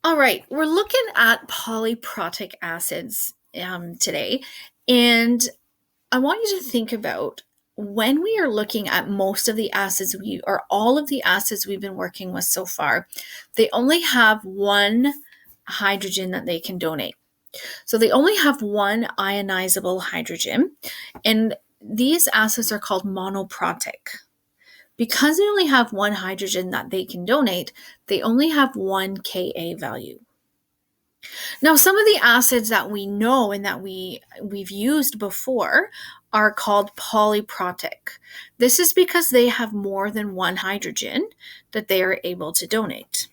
All right, we're looking at polyprotic acids today, and I want you to think about when we are looking at most of the acids or all of the acids we've been working with so far, they only have one hydrogen that they can donate. So they only have one ionizable hydrogen, and these acids are called monoprotic. Because they only have one hydrogen that they can donate, they only have one Ka value. Now, some of the acids that we know and that we've used before are called polyprotic. This is because they have more than one hydrogen that they are able to donate.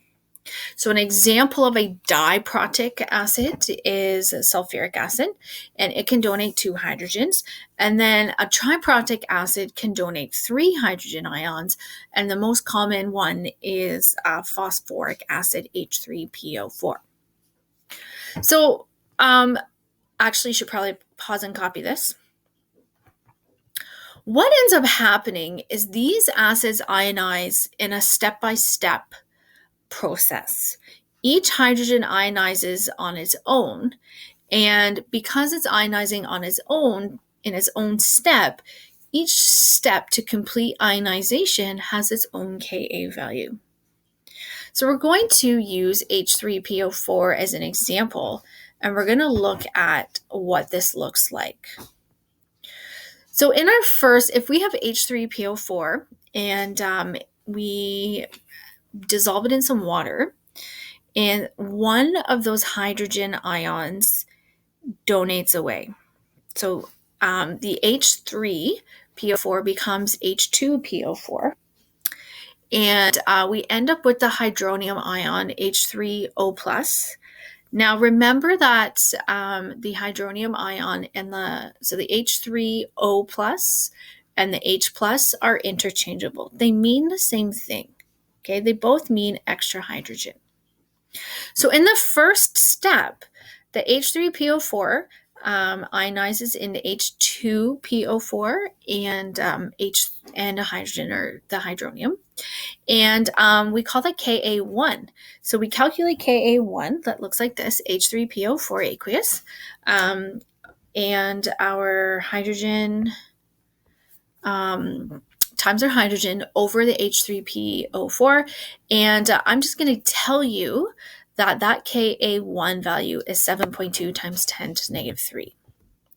So an example of a diprotic acid is sulfuric acid, and it can donate 2 hydrogens. And then a triprotic acid can donate 3 hydrogen ions, and the most common one is phosphoric acid, H3PO4. So, actually, you should probably pause and copy this. What ends up happening is these acids ionize in a step-by-step process. Each hydrogen ionizes on its own, and because it's ionizing on its own, in its own step, each step to complete ionization has its own Ka value. So we're going to use H3PO4 as an example, and we're going to look at what this looks like. So in our first, if we have H3PO4 and we dissolve it in some water, and one of those hydrogen ions donates away. So the H3PO4 becomes H2PO4. And we end up with the hydronium ion H3O+. Now remember that the hydronium ion and the H3O+ and the H+ are interchangeable. They mean the same thing. Okay, they both mean extra hydrogen. So in the first step, the H3PO4 ionizes into H2PO4 and a hydrogen, or the hydronium, and we call that Ka1. So we calculate Ka1 that looks like this: H3PO4 aqueous, and our hydrogen times our hydrogen over the H3PO4, and I'm just going to tell you that Ka1 value is 7.2 times 10 to the negative 3.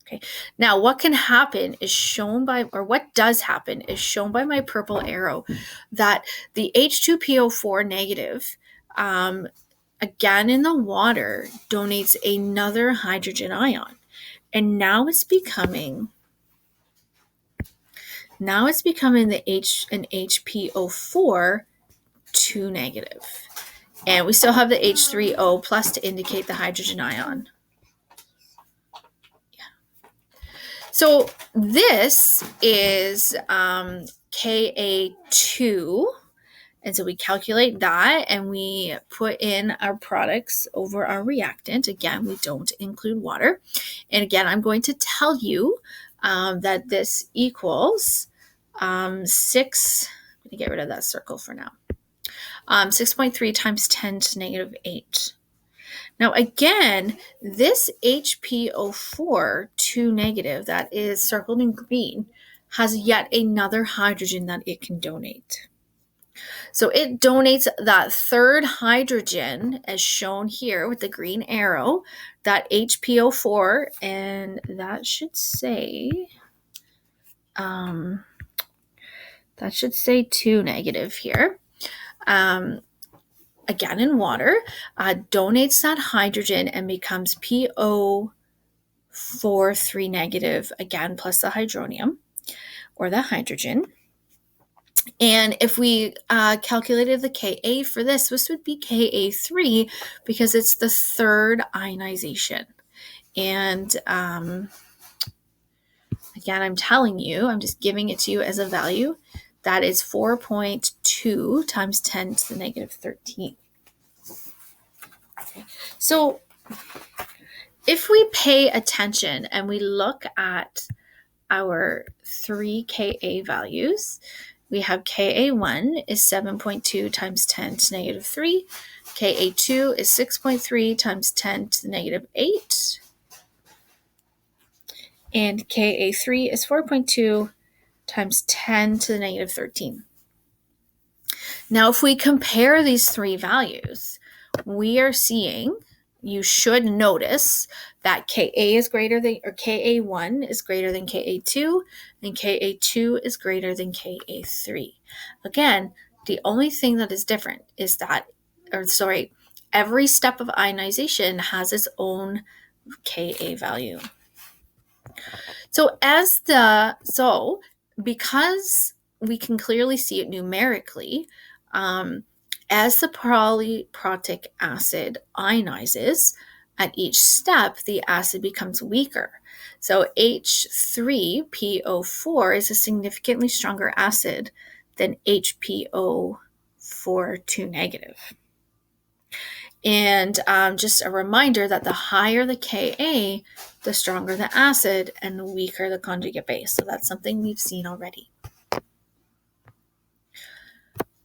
Okay. Now, what can happen is shown by, or what does happen is shown by my purple arrow, that the H2PO4 negative, again in the water, donates another hydrogen ion, and now it's becoming the an HPO4 2 negative. And we still have the H3O+ to indicate the hydrogen ion. Yeah. So this is Ka2. And so we calculate that and we put in our products over our reactant. Again, we don't include water. And again, I'm going to tell you that this equals 6, I'm going to get rid of that circle for now, 6.3 times 10 to the negative 8. Now again, this HPO4 2 negative that is circled in green has yet another hydrogen that it can donate. So it donates that third hydrogen, as shown here with the green arrow, that HPO4, and that should say 2 negative here. Again in water, donates that hydrogen and becomes PO4 3 negative, again plus the hydronium or the hydrogen. And if we calculated the Ka for this would be Ka3 because it's the third ionization. And again, I'm telling you, I'm just giving it to you as a value. That is 4.2 times 10 to the negative 13. Okay. So if we pay attention and we look at our 3 Ka values, we have Ka1 is 7.2 times 10 to the negative 3. Ka2 is 6.3 times 10 to the negative 8. And Ka3 is 4.2 times 10 to the negative 13. Now, if we compare these three values, we are seeing, you should notice that Ka is greater than, or Ka1 is greater than Ka2, and Ka2 is greater than Ka3. Again, the only thing that is different is that, every step of ionization has its own Ka value. Because we can clearly see it numerically, as the polyprotic acid ionizes, at each step, the acid becomes weaker. So H3PO4 is a significantly stronger acid than HPO4 negative. And just a reminder that the higher the Ka, the stronger the acid and the weaker the conjugate base. So that's something we've seen already.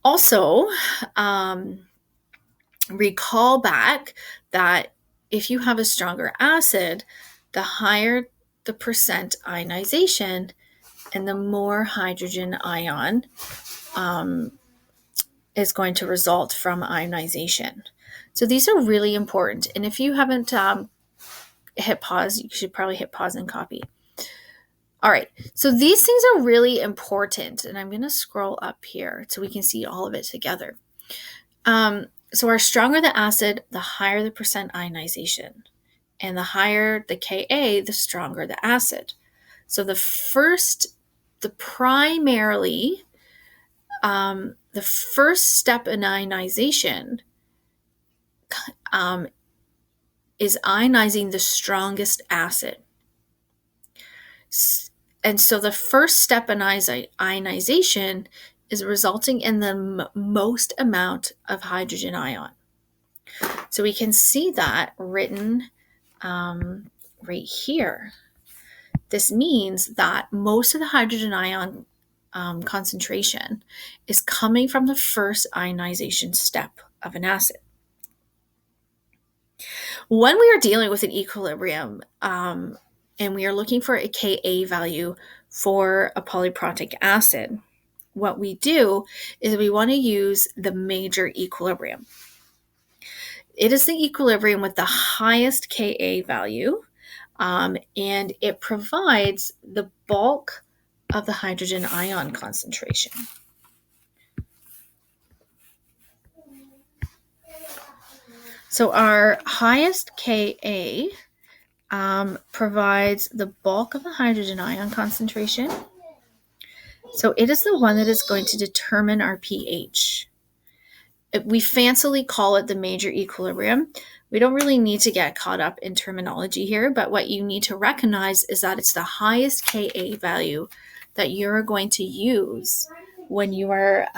Also, recall back that if you have a stronger acid, the higher the percent ionization and the more hydrogen ion is going to result from ionization. So these are really important. And if you haven't hit pause, you should probably hit pause and copy. All right, so these things are really important. And I'm going to scroll up here so we can see all of it together. So our stronger the acid, the higher the percent ionization. And the higher the Ka, the stronger the acid. So the first step in ionization is ionizing the strongest acid. And so the first step in ionization is resulting in the most amount of hydrogen ion. So we can see that written right here. This means that most of the hydrogen ion concentration is coming from the first ionization step of an acid. When we are dealing with an equilibrium and we are looking for a Ka value for a polyprotic acid, what we do is we want to use the major equilibrium. It is the equilibrium with the highest Ka value, and it provides the bulk of the hydrogen ion concentration. So our highest Ka provides the bulk of the hydrogen ion concentration. So it is the one that is going to determine our pH. We fancily call it the major equilibrium. We don't really need to get caught up in terminology here, but what you need to recognize is that it's the highest Ka value that you're going to use when you are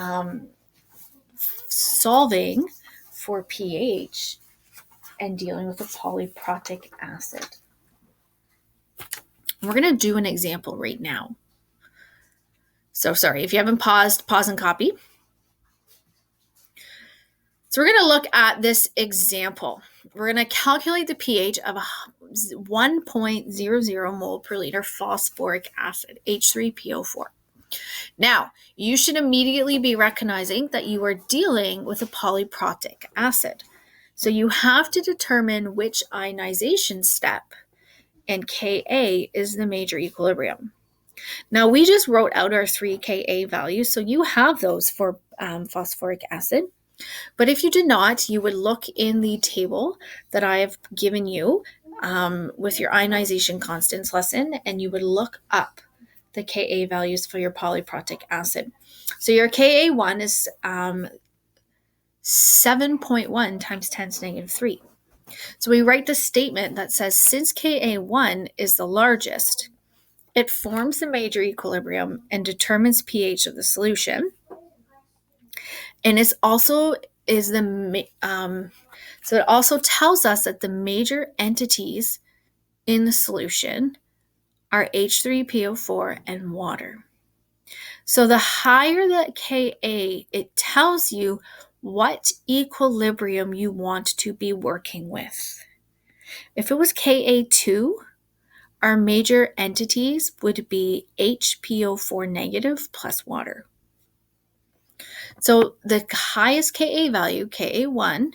solving for pH and dealing with a polyprotic acid. We're going to do an example right now. So sorry, if you haven't paused, pause and copy. So we're going to look at this example. We're going to calculate the pH of 1.00 mole per liter phosphoric acid, H3PO4. Now, you should immediately be recognizing that you are dealing with a polyprotic acid. So you have to determine which ionization step, and Ka is the major equilibrium. Now, we just wrote out our 3 Ka values, so you have those for phosphoric acid. But if you did not, you would look in the table that I have given you with your ionization constants lesson, and you would look up the Ka values for your polyprotic acid. So your Ka1 is 7.1 times 10 to the negative 3. So we write the statement that says, since Ka1 is the largest, it forms the major equilibrium and determines pH of the solution. And it also tells us that the major entities in the solution are H3PO4 and water. So the higher the Ka, it tells you what equilibrium you want to be working with. If it was Ka2, our major entities would be HPO4 negative plus water. So the highest Ka value, Ka1,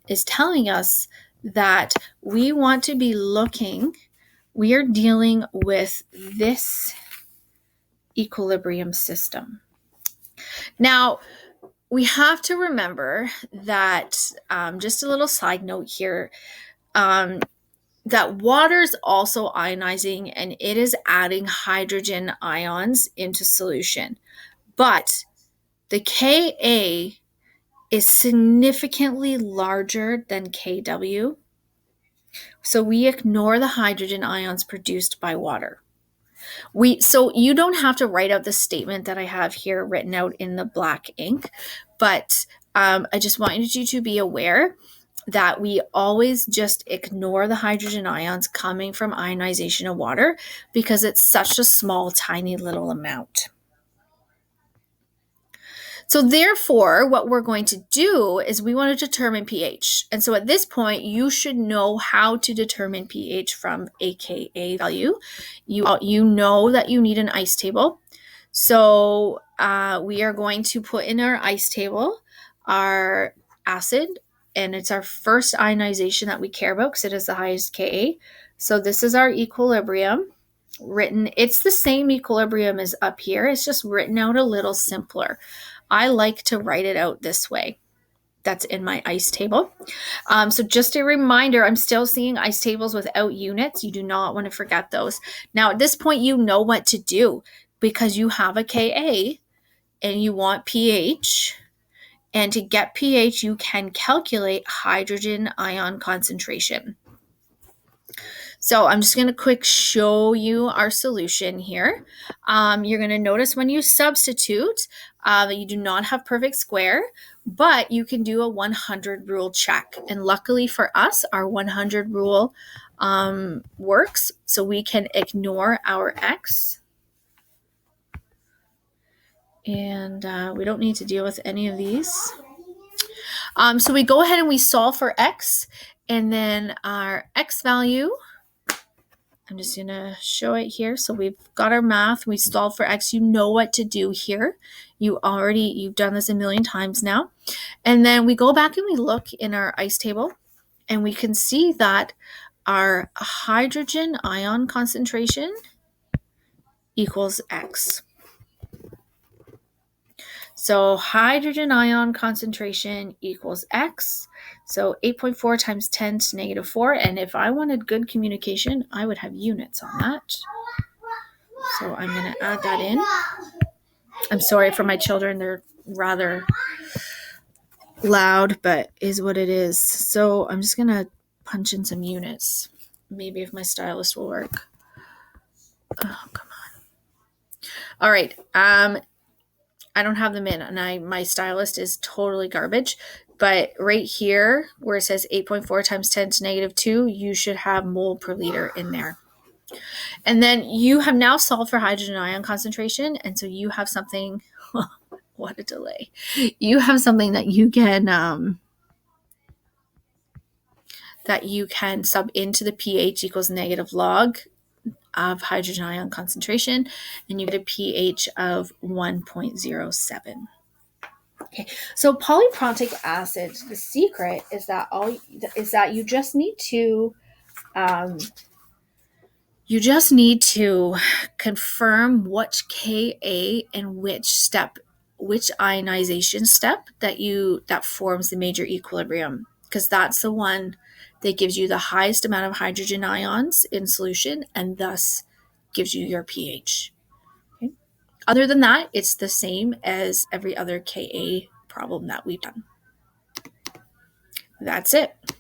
is telling us that we want to be we are dealing with this equilibrium system. Now, we have to remember that, just a little side note here, that water is also ionizing and it is adding hydrogen ions into solution. But the Ka is significantly larger than Kw. So we ignore the hydrogen ions produced by water. So you don't have to write out the statement that I have here written out in the black ink, but I just wanted you to be aware that we always just ignore the hydrogen ions coming from ionization of water because it's such a small, tiny little amount. So therefore, what we're going to do is we want to determine pH. And so at this point, you should know how to determine pH from a Ka value. You know that you need an ice table. So we are going to put in our ice table our acid, and it's our first ionization that we care about because it is the highest Ka. So this is our equilibrium written. It's the same equilibrium as up here. It's just written out a little simpler. I like to write it out this way. That's in my ice table. So just a reminder, I'm still seeing ice tables without units. You do not want to forget those. Now, at this point, you know what to do because you have a Ka and you want pH. And to get pH, you can calculate hydrogen ion concentration. So I'm just going to quick show you our solution here. You're going to notice when you substitute that you do not have perfect square, but you can do a 100 rule check. And luckily for us, our 100 rule works. So we can ignore our X. And we don't need to deal with any of these. So we go ahead and we solve for X. And then our X value, I'm just going to show it here. So we've got our math. We solve for X. You know what to do here. You've done this a million times now. And then we go back and we look in our ice table and we can see that our hydrogen ion concentration equals X. So hydrogen ion concentration equals X. So 8.4 times 10 to negative 4. And if I wanted good communication, I would have units on that. So I'm going to add that in. I'm sorry for my children. They're rather loud, but is what it is. So I'm just going to punch in some units. Maybe if my stylus will work. Oh, come on. All right. I don't have them in, and my stylus is totally garbage. But right here, where it says 8.4 times 10 to negative 2, you should have mole per liter in there. And then you have now solved for hydrogen ion concentration, and so you have something. What a delay! You have something that you can sub into the pH equals negative log of hydrogen ion concentration, and you get a pH of 1.07. Okay, so polyprotic acids, the secret is that you just need to confirm which Ka and which ionization step that forms the major equilibrium, because that's the one that gives you the highest amount of hydrogen ions in solution and thus gives you your pH. Okay. Other than that, it's the same as every other Ka problem that we've done. That's it.